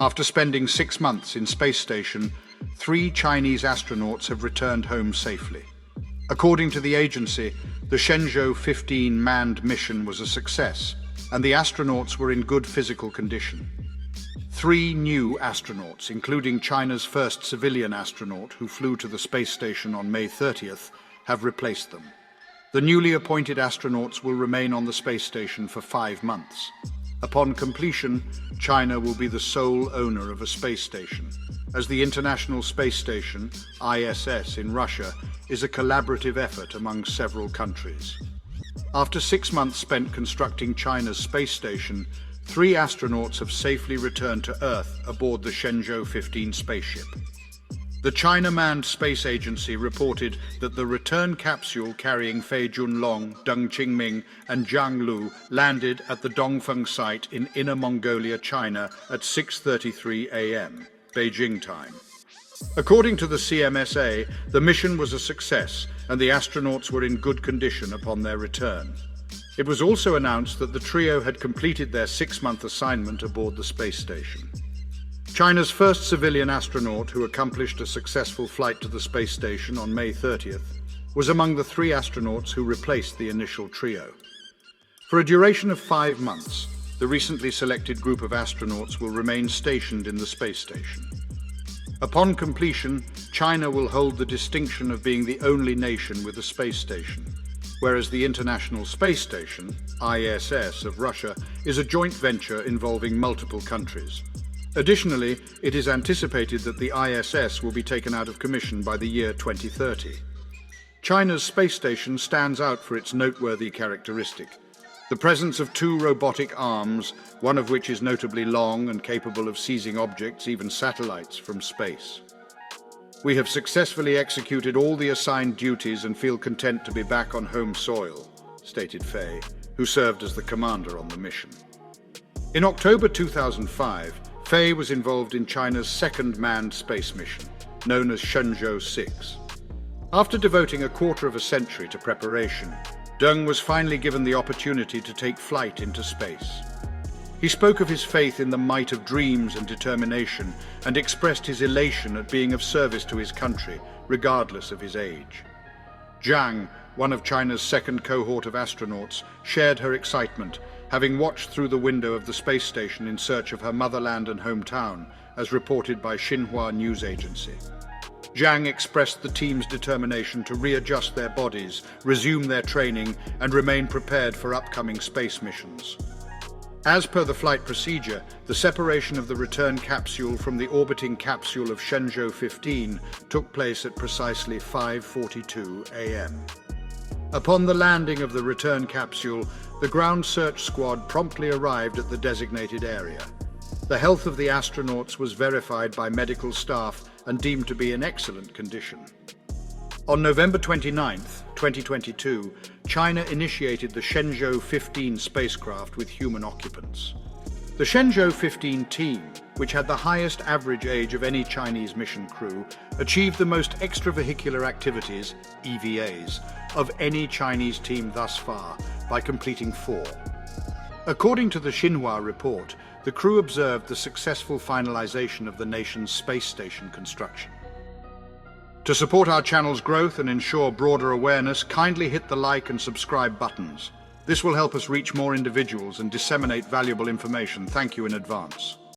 After spending 6 months in space station, 3 Chinese astronauts have returned home safely. According to the agency, the Shenzhou 15 manned mission was a success, and the astronauts were in good physical condition. 3 new astronauts, including China's first civilian astronaut who flew to the space station on May 30th, have replaced them. The newly appointed astronauts will remain on the space station for 5 months. Upon completion, China will be the sole owner of a space station, as the International Space Station, ISS, in Russia is a collaborative effort among several countries. After 6 months spent constructing China's space station, 3 astronauts have safely returned to Earth aboard the Shenzhou 15 spaceship. The China Manned Space Agency reported that the return capsule carrying Fei Junlong, Deng Qingming, and Zhang Lu landed at the Dongfeng site in Inner Mongolia, China at 6:33 a.m. Beijing time. According to the CMSA, the mission was a success and the astronauts were in good condition upon their return. It was also announced that the trio had completed their 6-month assignment aboard the space station. China's first civilian astronaut, who accomplished a successful flight to the space station on May 30th, was among the 3 astronauts who replaced the initial trio. For a duration of 5 months, the recently selected group of astronauts will remain stationed in the space station. Upon completion, China will hold the distinction of being the only nation with a space station, whereas the International Space Station, ISS, of Russia is a joint venture involving multiple countries. Additionally, it is anticipated that the ISS will be taken out of commission by the year 2030. China's space station stands out for its noteworthy characteristic: the presence of 2 robotic arms, one of which is notably long and capable of seizing objects, even satellites, from space. "We have successfully executed all the assigned duties and feel content to be back on home soil," stated Fei, who served as the commander on the mission. In October 2005, Fei was involved in China's second manned space mission, known as Shenzhou 6. After devoting a quarter of a century to preparation, Deng was finally given the opportunity to take flight into space. He spoke of his faith in the might of dreams and determination, and expressed his elation at being of service to his country, regardless of his age. Zhang, one of China's second cohort of astronauts, shared her excitement, having watched through the window of the space station in search of her motherland and hometown, as reported by Xinhua News Agency. Zhang expressed the team's determination to readjust their bodies, resume their training, and remain prepared for upcoming space missions. As per the flight procedure, the separation of the return capsule from the orbiting capsule of Shenzhou 15 took place at precisely 5:42 a.m. Upon the landing of the return capsule, the ground search squad promptly arrived at the designated area. The health of the astronauts was verified by medical staff and deemed to be in excellent condition. On November 29, 2022, China initiated the Shenzhou 15 spacecraft with human occupants. The Shenzhou 15 team, which had the highest average age of any Chinese mission crew, achieved the most extravehicular activities, EVAs, of any Chinese team thus far, by completing 4. According to the Xinhua report, the crew observed the successful finalization of the nation's space station construction. To support our channel's growth and ensure broader awareness, kindly hit the like and subscribe buttons. This will help us reach more individuals and disseminate valuable information. Thank you in advance.